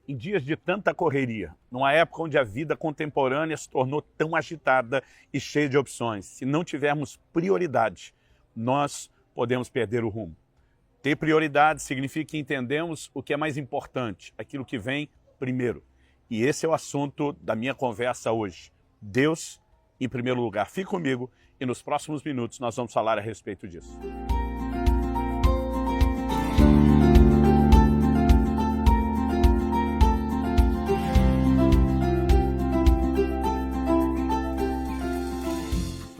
Em dias de tanta correria, numa época onde a vida contemporânea se tornou tão agitada e cheia de opções, se não tivermos prioridade, nós podemos perder o rumo. Ter prioridade significa que entendemos o que é mais importante, aquilo que vem primeiro. E esse é o assunto da minha conversa hoje. Deus em primeiro lugar. Fique comigo e nos próximos minutos nós vamos falar a respeito disso.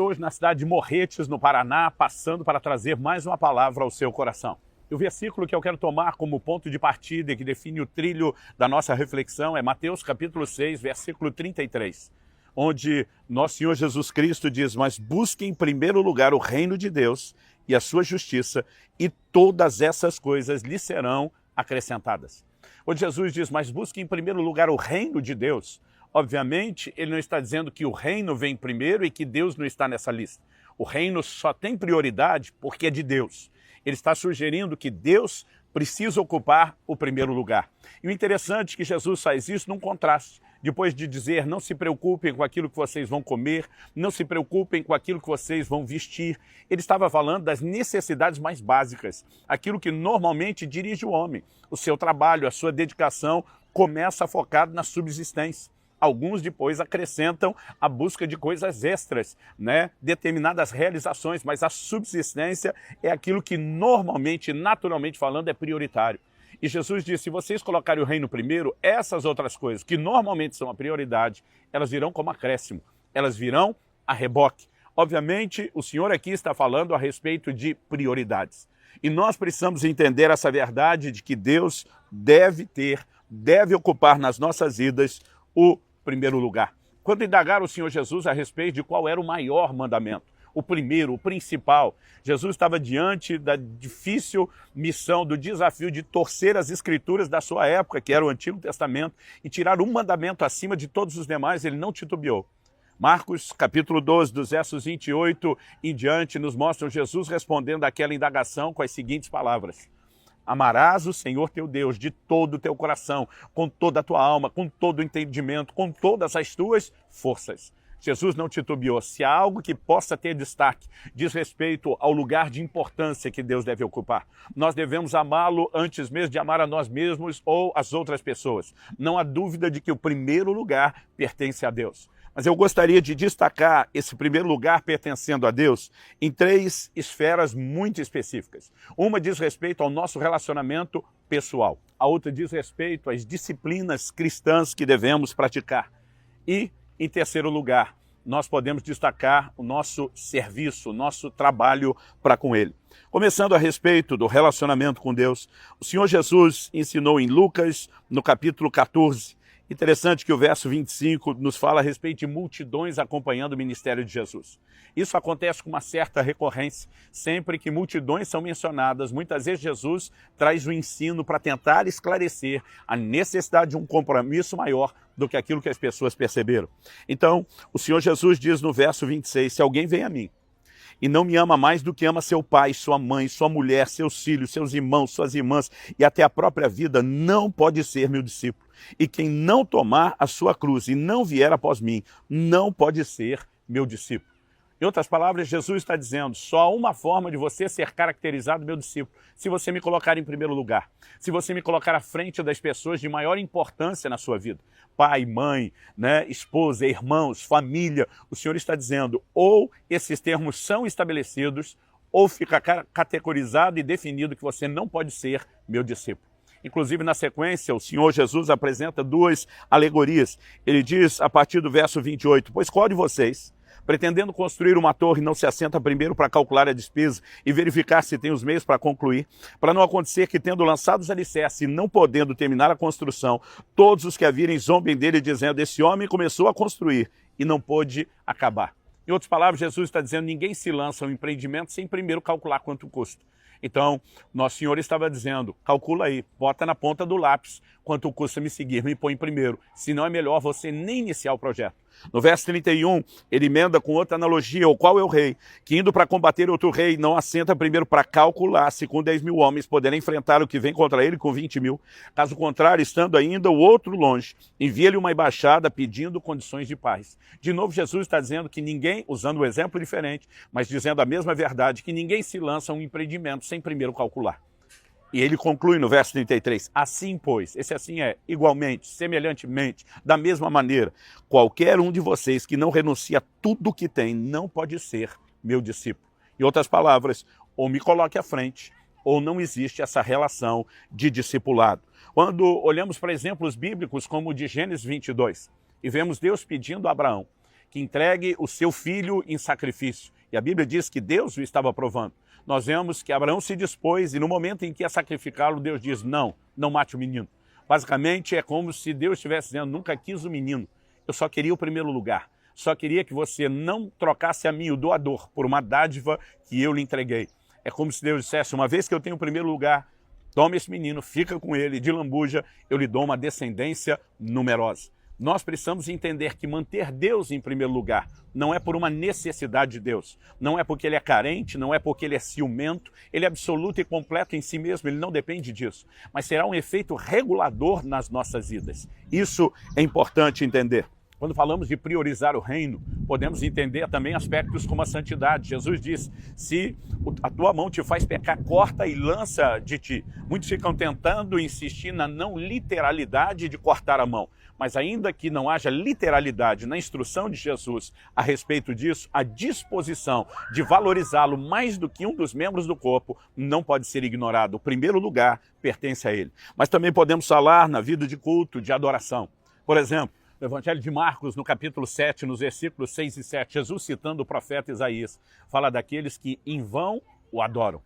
Hoje na cidade de Morretes, no Paraná, passando para trazer mais uma palavra ao seu coração. E o versículo que eu quero tomar como ponto de partida e que define o trilho da nossa reflexão é Mateus capítulo 6, versículo 33, onde nosso Senhor Jesus Cristo diz: mas busque em primeiro lugar o reino de Deus e a sua justiça, e todas essas coisas lhe serão acrescentadas. Onde Jesus diz: mas busque em primeiro lugar o reino de Deus, obviamente, ele não está dizendo que o reino vem primeiro e que Deus não está nessa lista. O reino só tem prioridade porque é de Deus. Ele está sugerindo que Deus precisa ocupar o primeiro lugar. E o interessante é que Jesus faz isso num contraste. Depois de dizer: não se preocupem com aquilo que vocês vão comer, não se preocupem com aquilo que vocês vão vestir. Ele estava falando das necessidades mais básicas, aquilo que normalmente dirige o homem. O seu trabalho, a sua dedicação começa focado na subsistência. Alguns depois acrescentam a busca de coisas extras, determinadas realizações, mas a subsistência é aquilo que normalmente, naturalmente falando, é prioritário. E Jesus disse: se vocês colocarem o reino primeiro, essas outras coisas, que normalmente são a prioridade, elas virão como acréscimo, elas virão a reboque. Obviamente, o Senhor aqui está falando a respeito de prioridades. E nós precisamos entender essa verdade de que Deus deve ocupar nas nossas vidas o primeiro lugar. Quando indagaram o Senhor Jesus a respeito de qual era o maior mandamento, o primeiro, o principal, Jesus estava diante da difícil missão, do desafio de torcer as escrituras da sua época, que era o Antigo Testamento, e tirar um mandamento acima de todos os demais. Ele não titubeou. Marcos, capítulo 12, dos versos 28 em diante, nos mostram Jesus respondendo àquela indagação com as seguintes palavras: amarás o Senhor teu Deus de todo o teu coração, com toda a tua alma, com todo o entendimento, com todas as tuas forças. Jesus não titubeou. Se há algo que possa ter destaque, diz respeito ao lugar de importância que Deus deve ocupar. Nós devemos amá-lo antes mesmo de amar a nós mesmos ou as outras pessoas. Não há dúvida de que o primeiro lugar pertence a Deus. Mas eu gostaria de destacar esse primeiro lugar pertencendo a Deus em 3 esferas muito específicas. Uma diz respeito ao nosso relacionamento pessoal. A outra diz respeito às disciplinas cristãs que devemos praticar. E, em terceiro lugar, nós podemos destacar o nosso serviço, o nosso trabalho para com Ele. Começando a respeito do relacionamento com Deus, o Senhor Jesus ensinou em Lucas, no capítulo 14, interessante que o verso 25 nos fala a respeito de multidões acompanhando o ministério de Jesus. Isso acontece com uma certa recorrência. Sempre que multidões são mencionadas, muitas vezes Jesus traz o ensino para tentar esclarecer a necessidade de um compromisso maior do que aquilo que as pessoas perceberam. Então, o Senhor Jesus diz no verso 26, se alguém vem a mim e não me ama mais do que ama seu pai, sua mãe, sua mulher, seus filhos, seus irmãos, suas irmãs e até a própria vida, não pode ser meu discípulo. E quem não tomar a sua cruz e não vier após mim, não pode ser meu discípulo. Em outras palavras, Jesus está dizendo: só há uma forma de você ser caracterizado meu discípulo, se você me colocar em primeiro lugar, se você me colocar à frente das pessoas de maior importância na sua vida. Pai, mãe, esposa, irmãos, família. O Senhor está dizendo, ou esses termos são estabelecidos, ou fica categorizado e definido que você não pode ser meu discípulo. Inclusive, na sequência, o Senhor Jesus apresenta 2 alegorias. Ele diz, a partir do verso 28, pois qual de vocês, pretendendo construir uma torre, não se assenta primeiro para calcular a despesa e verificar se tem os meios para concluir, para não acontecer que, tendo lançado os alicerces e não podendo terminar a construção, todos os que a virem zombem dele, dizendo, esse homem começou a construir e não pôde acabar. Em outras palavras, Jesus está dizendo, ninguém se lança ao empreendimento sem primeiro calcular quanto custa. Então, nosso Senhor estava dizendo, calcula aí, bota na ponta do lápis quanto custa me seguir, me põe primeiro, senão é melhor você nem iniciar o projeto. No verso 31, ele emenda com outra analogia: o qual é o rei, que indo para combater outro rei, não assenta primeiro para calcular se com 10 mil homens poderá enfrentar o que vem contra ele com 20 mil. Caso contrário, estando ainda o outro longe, envia-lhe uma embaixada pedindo condições de paz. De novo, Jesus está dizendo que ninguém, usando um exemplo diferente, mas dizendo a mesma verdade, que ninguém se lança a um empreendimento sem primeiro calcular. E ele conclui no verso 33, assim pois, esse assim é igualmente, semelhantemente, da mesma maneira, qualquer um de vocês que não renuncia a tudo que tem, não pode ser meu discípulo. Em outras palavras, ou me coloque à frente, ou não existe essa relação de discipulado. Quando olhamos para exemplos bíblicos como o de Gênesis 22, e vemos Deus pedindo a Abraão que entregue o seu filho em sacrifício, e a Bíblia diz que Deus o estava provando. Nós vemos que Abraão se dispôs e no momento em que ia sacrificá-lo, Deus diz, não mate o menino. Basicamente é como se Deus estivesse dizendo, nunca quis o menino, eu só queria o primeiro lugar. Só queria que você não trocasse a mim, o doador, por uma dádiva que eu lhe entreguei. É como se Deus dissesse, uma vez que eu tenho o primeiro lugar, toma esse menino, fica com ele, de lambuja, eu lhe dou uma descendência numerosa. Nós precisamos entender que manter Deus em primeiro lugar não é por uma necessidade de Deus, não é porque ele é carente, não é porque ele é ciumento, ele é absoluto e completo em si mesmo, ele não depende disso, mas será um efeito regulador nas nossas vidas. Isso é importante entender. Quando falamos de priorizar o reino, podemos entender também aspectos como a santidade. Jesus diz, se a tua mão te faz pecar, corta e lança de ti. Muitos ficam tentando insistir na não literalidade de cortar a mão. Mas ainda que não haja literalidade na instrução de Jesus a respeito disso, a disposição de valorizá-lo mais do que um dos membros do corpo não pode ser ignorado. O primeiro lugar pertence a ele. Mas também podemos falar na vida de culto, de adoração. Por exemplo, no Evangelho de Marcos, no capítulo 7, nos versículos 6 e 7, Jesus citando o profeta Isaías, fala daqueles que em vão o adoram.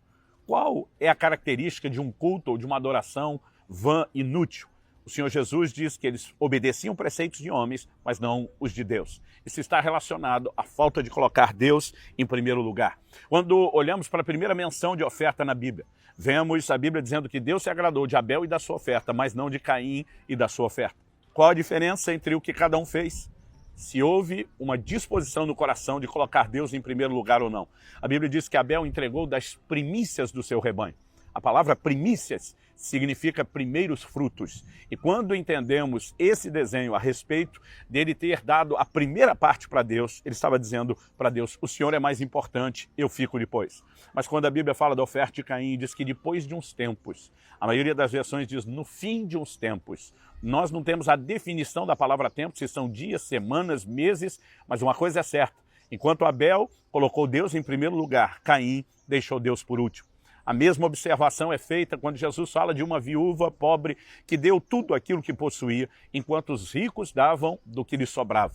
Qual é a característica de um culto ou de uma adoração vã, inútil? O Senhor Jesus diz que eles obedeciam preceitos de homens, mas não os de Deus. Isso está relacionado à falta de colocar Deus em primeiro lugar. Quando olhamos para a primeira menção de oferta na Bíblia, vemos a Bíblia dizendo que Deus se agradou de Abel e da sua oferta, mas não de Caim e da sua oferta. Qual a diferença entre o que cada um fez? Se houve uma disposição no coração de colocar Deus em primeiro lugar ou não. A Bíblia diz que Abel entregou das primícias do seu rebanho. A palavra primícias significa primeiros frutos. E quando entendemos esse desenho a respeito dele ter dado a primeira parte para Deus, ele estava dizendo para Deus, o Senhor é mais importante, eu fico depois. Mas quando a Bíblia fala da oferta de Caim, diz que depois de uns tempos, a maioria das versões diz no fim de uns tempos. Nós não temos a definição da palavra tempo, se são dias, semanas, meses, mas uma coisa é certa. Enquanto Abel colocou Deus em primeiro lugar, Caim deixou Deus por último. A mesma observação é feita quando Jesus fala de uma viúva pobre que deu tudo aquilo que possuía, enquanto os ricos davam do que lhes sobrava.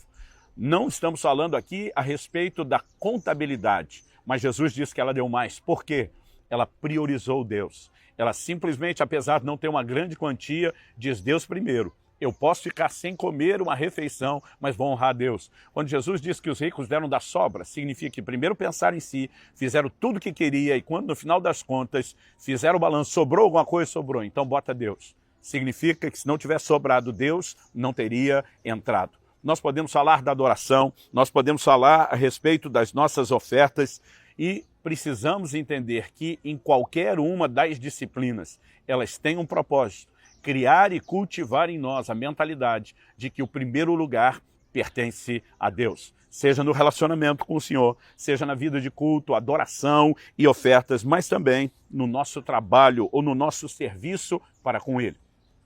Não estamos falando aqui a respeito da contabilidade, mas Jesus diz que ela deu mais. Por quê? Ela priorizou Deus. Ela simplesmente, apesar de não ter uma grande quantia, diz Deus primeiro. Eu posso ficar sem comer uma refeição, mas vou honrar a Deus. Quando Jesus diz que os ricos deram da sobra, significa que primeiro pensaram em si, fizeram tudo o que queria e quando no final das contas fizeram o balanço, sobrou alguma coisa, sobrou, então bota Deus. Significa que se não tivesse sobrado Deus, não teria entrado. Nós podemos falar da adoração, nós podemos falar a respeito das nossas ofertas e precisamos entender que em qualquer uma das disciplinas, elas têm um propósito. Criar e cultivar em nós a mentalidade de que o primeiro lugar pertence a Deus. Seja no relacionamento com o Senhor, seja na vida de culto, adoração e ofertas, mas também no nosso trabalho ou no nosso serviço para com Ele.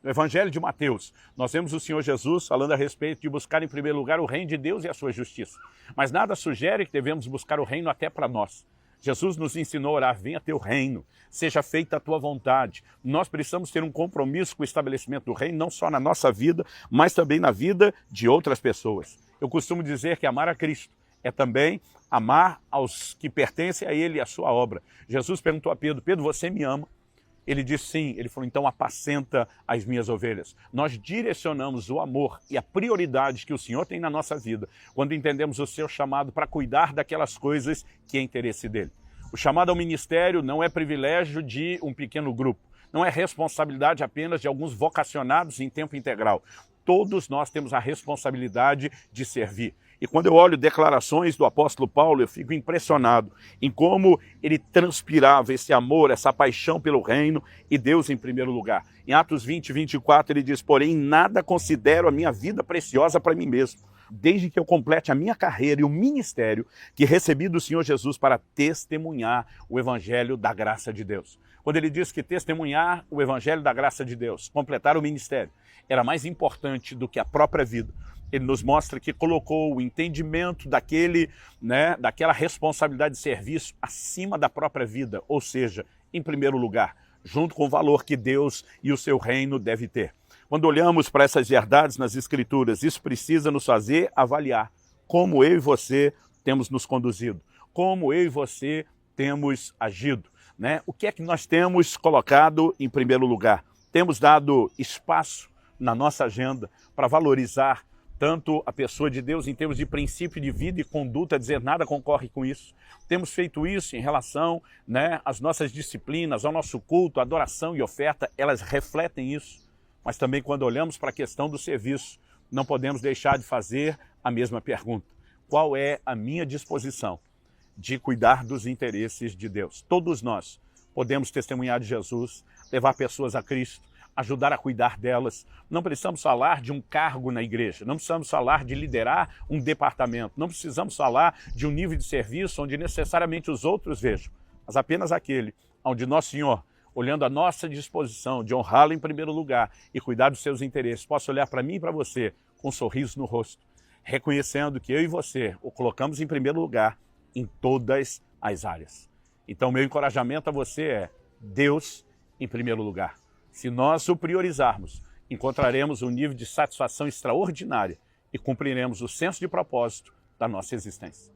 No Evangelho de Mateus, nós vemos o Senhor Jesus falando a respeito de buscar em primeiro lugar o reino de Deus e a sua justiça. Mas nada sugere que devemos buscar o reino até para nós. Jesus nos ensinou a orar, venha teu reino, seja feita a tua vontade. Nós precisamos ter um compromisso com o estabelecimento do reino, não só na nossa vida, mas também na vida de outras pessoas. Eu costumo dizer que amar a Cristo é também amar aos que pertencem a Ele e a sua obra. Jesus perguntou a Pedro, Pedro, você me ama? Ele disse sim, ele falou, então apacenta as minhas ovelhas. Nós direcionamos o amor e a prioridade que o Senhor tem na nossa vida quando entendemos o seu chamado para cuidar daquelas coisas que é interesse dele. O chamado ao ministério não é privilégio de um pequeno grupo, não é responsabilidade apenas de alguns vocacionados em tempo integral. todos nós temos a responsabilidade de servir. E quando eu olho declarações do apóstolo Paulo, eu fico impressionado em como ele transpirava esse amor, essa paixão pelo reino e Deus em primeiro lugar. Em Atos 20, 24, ele diz: porém, nada considero a minha vida preciosa para mim mesmo, desde que eu complete a minha carreira e o ministério que recebi do Senhor Jesus para testemunhar o evangelho da graça de Deus. Quando ele diz que testemunhar o evangelho da graça de Deus, completar o ministério, era mais importante do que a própria vida, ele nos mostra que colocou o entendimento daquela responsabilidade de serviço acima da própria vida, ou seja, em primeiro lugar, junto com o valor que Deus e o seu reino deve ter. Quando olhamos para essas verdades nas Escrituras, isso precisa nos fazer avaliar como eu e você temos nos conduzido, como eu e você temos agido, né? O que é que nós temos colocado em primeiro lugar? Temos dado espaço na nossa agenda para valorizar tanto a pessoa de Deus em termos de princípio de vida e conduta, dizer nada concorre com isso. Temos feito isso em relação às nossas disciplinas, ao nosso culto, adoração e oferta, elas refletem isso. Mas também quando olhamos para a questão do serviço, não podemos deixar de fazer a mesma pergunta. Qual é a minha disposição de cuidar dos interesses de Deus? Todos nós podemos testemunhar de Jesus, levar pessoas a Cristo, ajudar a cuidar delas. Não precisamos falar de um cargo na igreja, não precisamos falar de liderar um departamento, não precisamos falar de um nível de serviço onde necessariamente os outros vejam, mas apenas aquele onde Nosso Senhor, olhando a nossa disposição de honrá-lo em primeiro lugar e cuidar dos seus interesses, possa olhar para mim e para você com um sorriso no rosto, reconhecendo que eu e você o colocamos em primeiro lugar em todas as áreas. Então, meu encorajamento a você é Deus em primeiro lugar. Se nós o priorizarmos, encontraremos um nível de satisfação extraordinária e cumpriremos o senso de propósito da nossa existência.